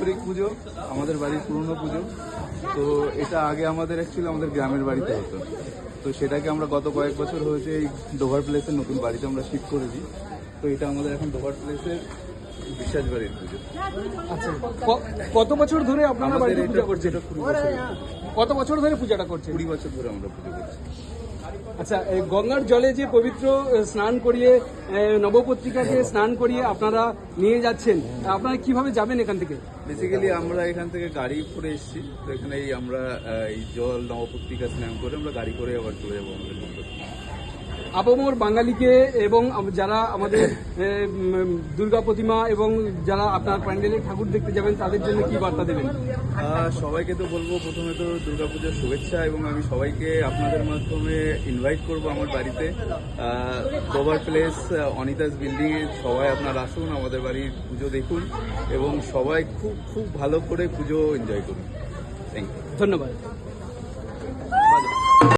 পারস্পরিক পুজো, আমাদের বাড়ির পুরনো পুজো। তো এটা আগে আমাদের অ্যাকচুয়ালি আমাদের গ্রামের বাড়িতে হতো, তো সেটাকে আমরা গত কয়েক বছর হয়েছে এই ডোভার প্লেসের নতুন বাড়িতে আমরা শিফট করেছি। তো এটা আমাদের এখন ডোভার প্লেসের বিশ্বাস বাড়ির পুজো। আচ্ছা, কত বছর ধরে আপনারা আমাদের বাড়িতে এটা পূজা করছে করছেন? এটা 20 বছর, কত বছর ধরে পূজাটা করছেন? 20 বছর ধরে আমরা পুজো করছি। আচ্ছা, এই গঙ্গার জলে যে পবিত্র স্নান করিয়ে নবপত্রিকাকে স্নান করিয়ে আপনারা নিয়ে যাচ্ছেন, আপনারা কিভাবে যাবেন এখান থেকে? বেসিক্যালি আমরা এখান থেকে গাড়ি করে এসেছি, তো এখানেই আমরা এই জল নবপত্রিকা স্নান করে আমরা গাড়ি করে আবার চলে যাবো আমাদের মন্দির। আপামর বাঙালিকে এবং যারা আমাদের দুর্গা প্রতিমা এবং যারা আপনার প্যান্ডেলে ঠাকুর দেখতে যাবেন তাদের জন্য কি বার্তা দেবেন? সবাইকে তো বলবো প্রথমে তো দুর্গাপূজার শুভেচ্ছা, এবং আমি সবাইকে আপনাদের মাধ্যমে ইনভাইট করব আমার বাড়িতে ডোভার প্লেস অনিতাস বিল্ডিং এ। সবাই আপনারা আসুন, আমাদের বাড়ির পুজো দেখুন এবং সবাই খুব খুব ভালো করে পুজো এনজয় করুন। Thank you. ধন্যবাদ।